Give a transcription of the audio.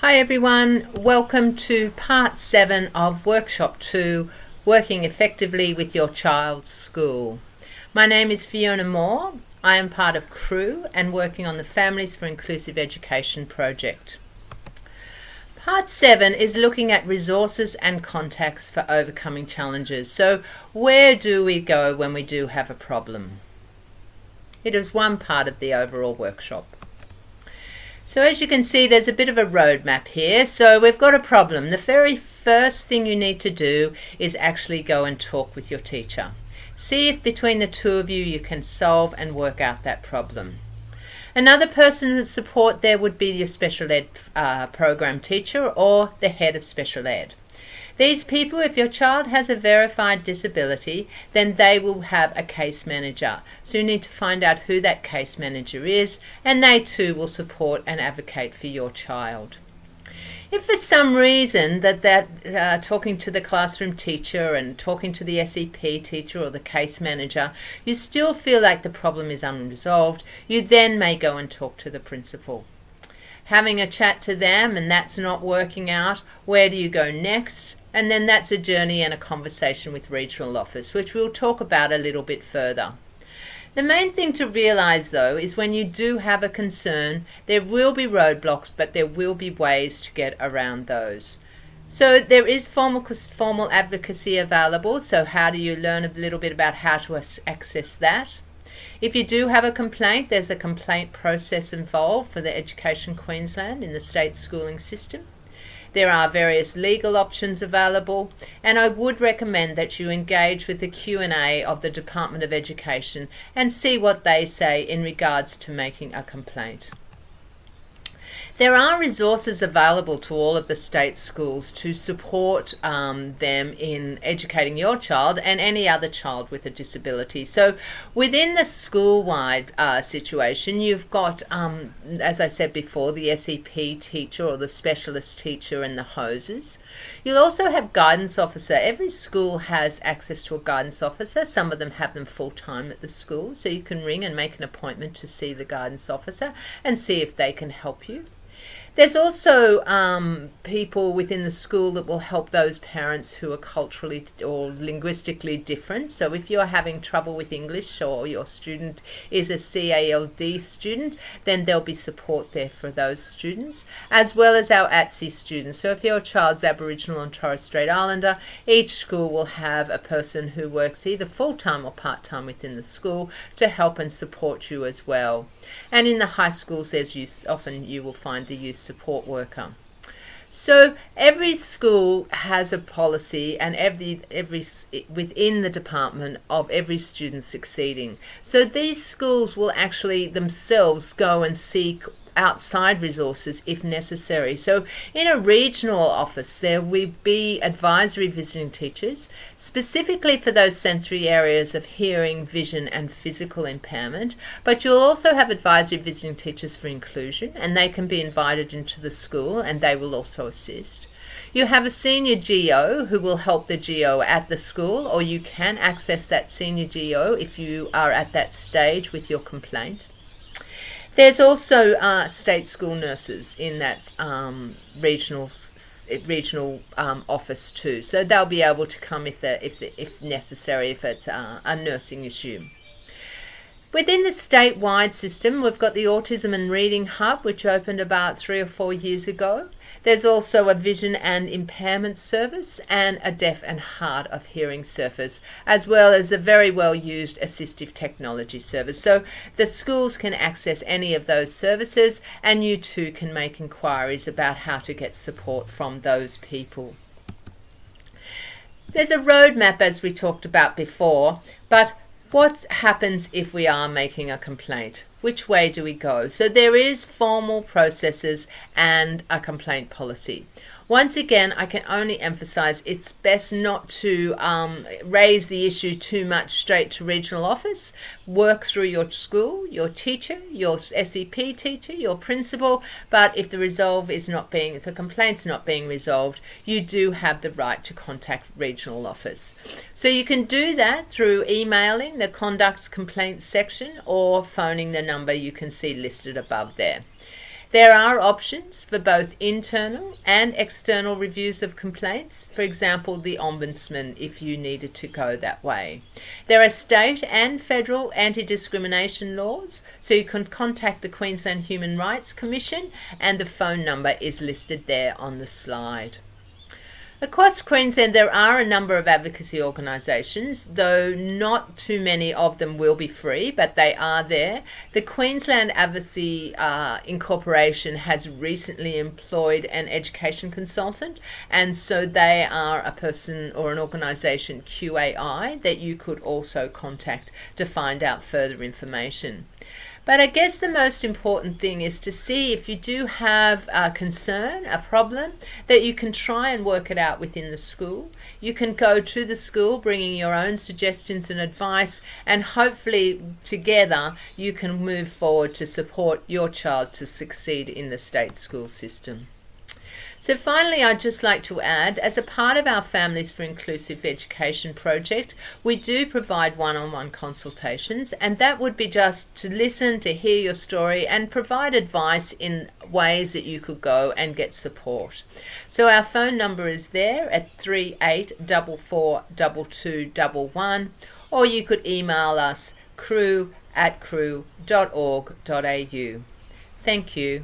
Hi everyone, welcome to part 7 of workshop 2, working effectively with your child's school. My name is Fiona Moore. I am part of CREW and working on the Families for Inclusive Education project. Part 7 is looking at resources and contacts for overcoming challenges. So where do we go when we do have a problem? It is one part of the overall workshop. So as you can see, there's a bit of a roadmap here. So we've got a problem. The very first thing you need to do is actually go and talk with your teacher. See if between the two of you you can solve and work out that problem. Another person of support there would be your special ed program teacher or the head of special ed. These people, if your child has a verified disability, then they will have a case manager. So you need to find out who that case manager is, and they too will support and advocate for your child. If for some reason that talking to the classroom teacher and talking to the SEP teacher or the case manager, you still feel like the problem is unresolved, you then may go and talk to the principal. Having a chat to them and that's not working out, where do you go next? And then that's a journey and a conversation with regional office, which we'll talk about a little bit further. The main thing to realise though is when you do have a concern, there will be roadblocks, but there will be ways to get around those. So there is formal advocacy available. So how do you learn a little bit about how to access that? If you do have a complaint, there's a complaint process involved for the Education Queensland in the state schooling system. There are various legal options available, and I would recommend that you engage with the Q&A of the Department of Education and see what they say in regards to making a complaint. There are resources available to all of the state schools to support them in educating your child and any other child with a disability. So within the school-wide situation, you've got, as I said before, the SEP teacher or the specialist teacher and the hoses. You'll also have guidance officer. Every school has access to a guidance officer. Some of them have them full-time at the school, so you can ring and make an appointment to see the guidance officer and see if they can help you. There's also people within the school that will help those parents who are culturally or linguistically different. So if you're having trouble with English or your student is a CALD student, then there'll be support there for those students, as well as our ATSI students. So if your child's Aboriginal and Torres Strait Islander, each school will have a person who works either full-time or part-time within the school to help and support you as well. And in the high schools, often you will find the youth support worker. So every school has a policy and every within the department of every student succeeding. So these schools will actually themselves go and seek outside resources if necessary. So in a regional office there will be advisory visiting teachers specifically for those sensory areas of hearing, vision and physical impairment, but you'll also have advisory visiting teachers for inclusion, and they can be invited into the school and they will also assist. You have a senior GO who will help the GO at the school, or you can access that senior GO if you are at that stage with your complaint. There's also state school nurses in that regional office too, so they'll be able to come if necessary, if it's a nursing issue. Within the statewide system, we've got the Autism and Reading Hub, which opened about 3 or 4 years ago. There's also a vision and impairment service and a deaf and hard of hearing service, as well as a very well used assistive technology service. So the schools can access any of those services, and you too can make inquiries about how to get support from those people. There's a roadmap as we talked about before, but what happens if we are making a complaint? Which way do we go? So there is formal processes and a complaint policy. Once again, I can only emphasize it's best not to raise the issue too much straight to regional office. Work through your school, your teacher, your SEP teacher, your principal, but if the complaint's not being resolved, you do have the right to contact regional office. So you can do that through emailing the conduct complaints section or phoning the number you can see listed above there. There are options for both internal and external reviews of complaints, for example, the Ombudsman, if you needed to go that way. There are state and federal anti-discrimination laws, so you can contact the Queensland Human Rights Commission, and the phone number is listed there on the slide. Across Queensland, there are a number of advocacy organisations, though not too many of them will be free, but they are there. The Queensland Advocacy Incorporation has recently employed an education consultant, and so they are a person or an organisation, QAI, that you could also contact to find out further information. But I guess the most important thing is to see if you do have a concern, a problem, that you can try and work it out within the school. You can go to the school bringing your own suggestions and advice, and hopefully together you can move forward to support your child to succeed in the state school system. So finally, I'd just like to add, as a part of our Families for Inclusive Education project, we do provide one-on-one consultations, and that would be just to listen, to hear your story, and provide advice in ways that you could go and get support. So our phone number is there at 38442211, or you could email us crew@crew.org.au. Thank you.